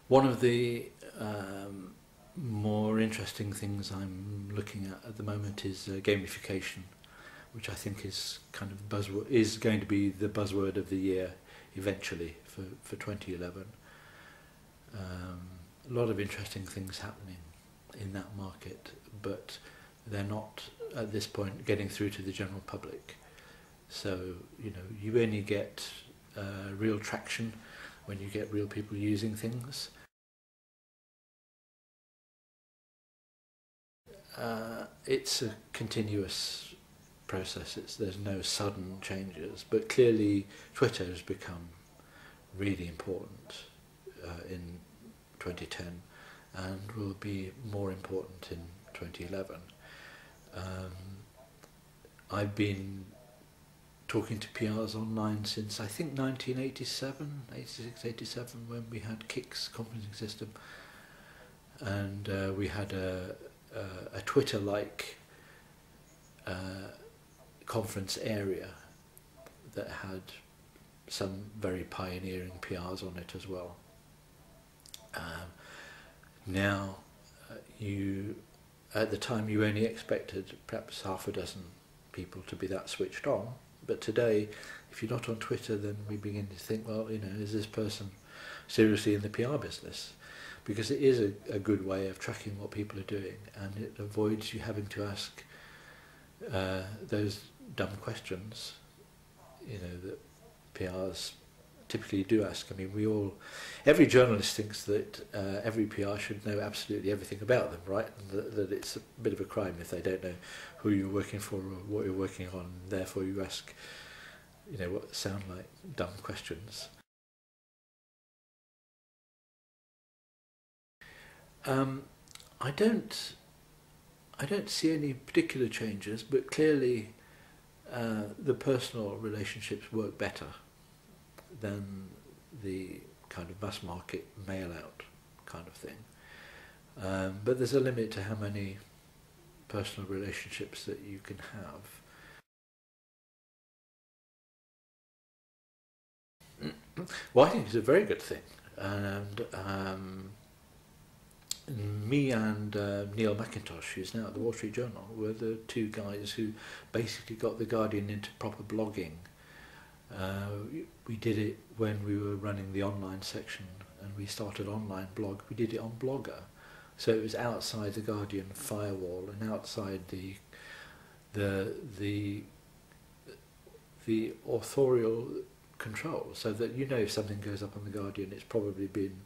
One of the more interesting things I'm looking at the moment is gamification, which I think is kind of buzzword, is going to be the buzzword of the year eventually for 2011. A lot of interesting things happening in that market, but they're not at this point getting through to the general public. So, you know, you only get real traction when you get real people using things. It's a continuous process. There's no sudden changes, but clearly Twitter has become really important in 2010 and will be more important in 2011. I've been talking to PRs online since I think 1987, 86, 87, when we had Kik's conferencing system, and we had a Twitter-like conference area that had some very pioneering PRs on it as well. Now, at the time you only expected perhaps half a dozen people to be that switched on, but today, if you're not on Twitter, then we begin to think, well, you know, is this person seriously in the PR business? Because it is a good way of tracking what people are doing, and it avoids you having to ask those dumb questions, you know, that PRs typically do ask. I mean, every journalist thinks that every PR should know absolutely everything about them, right? And that it's a bit of a crime if they don't know who you're working for or what you're working on, and therefore you ask, you know, what sound like dumb questions. I don't see any particular changes, but clearly the personal relationships work better than the kind of mass market mail out kind of thing. But there's a limit to how many personal relationships that you can have. Well, I think it's a very good thing, and me and Neil McIntosh, who's now at the Wall Street Journal, were the two guys who basically got The Guardian into proper blogging. We did it when we were running the online section, and we started online blog. We did it on Blogger, so it was outside the Guardian firewall and outside the authorial control, so that, you know, if something goes up on the Guardian, it's probably been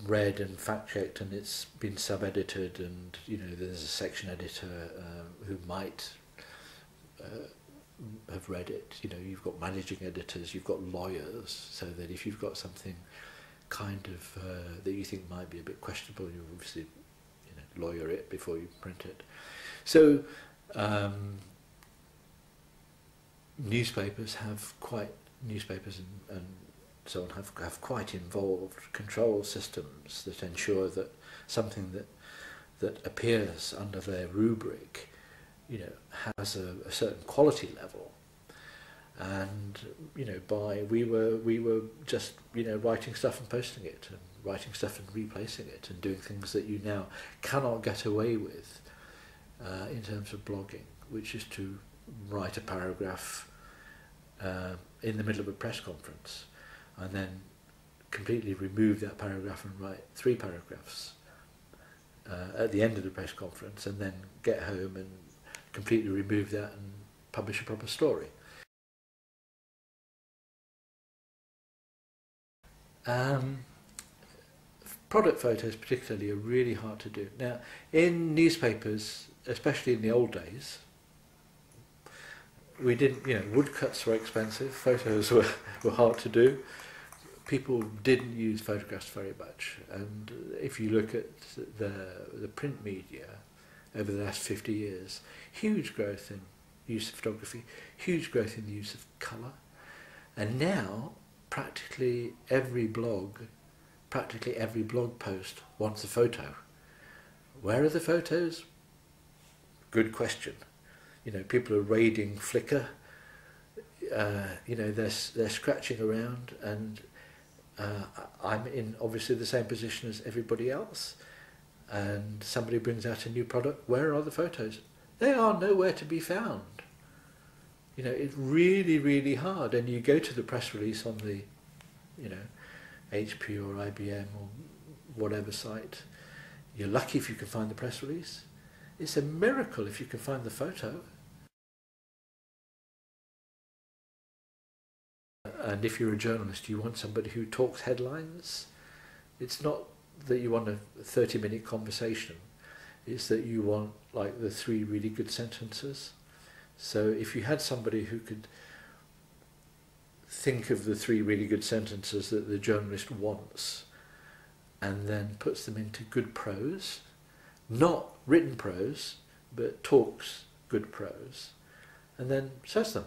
read and fact-checked, and it's been sub-edited, and, you know, there's a section editor who might have read it. You know, you've got managing editors, you've got lawyers, so that if you've got something kind of that you think might be a bit questionable, you obviously, you know, lawyer it before you print it. So newspapers and so on have quite involved control systems that ensure that something that appears under their rubric, you know, has a certain quality level. And, you know, we were just, you know, writing stuff and posting it, and writing stuff and replacing it, and doing things that you now cannot get away with in terms of blogging, which is to write a paragraph in the middle of a press conference, and then completely remove that paragraph and write 3 paragraphs at the end of the press conference, and then get home and completely remove that and publish a proper story. Product photos particularly are really hard to do. Now, in newspapers, especially in the old days, we didn't, you know, woodcuts were expensive, photos were hard to do. People didn't use photographs very much, and if you look at the print media over the last 50 years, huge growth in use of photography, huge growth in the use of colour, and now practically every blog post wants a photo. Where are the photos? Good question. You know, people are raiding Flickr. You know, they're scratching around, and I'm in obviously the same position as everybody else, and somebody brings out a new product. Where are the photos? They are nowhere to be found. You know, it's really, really hard. And you go to the press release on the, you know, HP or IBM or whatever site. You're lucky if you can find the press release. It's a miracle if you can find the photo. And if you're a journalist, you want somebody who talks headlines. It's not that you want a 30-minute conversation. It's that you want like the 3 really good sentences. So if you had somebody who could think of the 3 really good sentences that the journalist wants and then puts them into good prose, not written prose, but talks good prose, and then says them,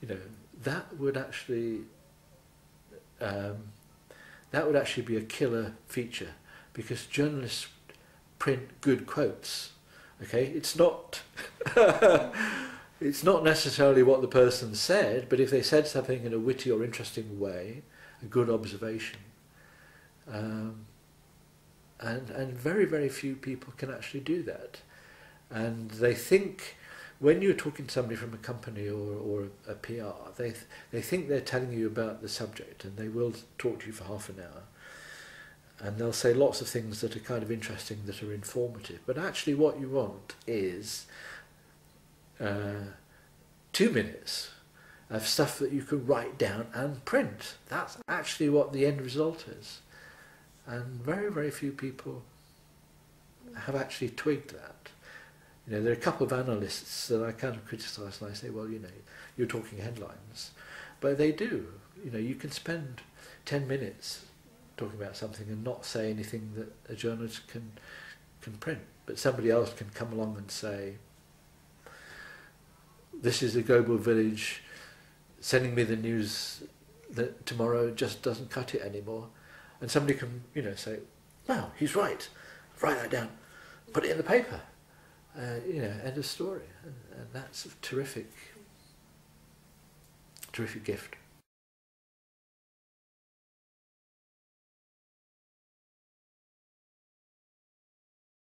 you know, that would actually be a killer feature, because journalists print good quotes. Okay, it's not it's not necessarily what the person said, but if they said something in a witty or interesting way, a good observation, and very, very few people can actually do that. And they think, when you're talking to somebody from a company or a PR, they think they're telling you about the subject, and they will talk to you for half an hour. And they'll say lots of things that are kind of interesting, that are informative. But actually what you want is 2 minutes of stuff that you can write down and print. That's actually what the end result is. And very, very few people have actually twigged that. You know, there are a couple of analysts that I kind of criticise, and I say, well, you know, you're talking headlines. But they do. You know, you can spend 10 minutes talking about something and not say anything that a journalist can print. But somebody else can come along and say, this is a global village, sending me the news that tomorrow just doesn't cut it anymore. And somebody can, you know, say, wow, he's right. Write that down. Put it in the paper. You know, end of story. And that's a terrific gift.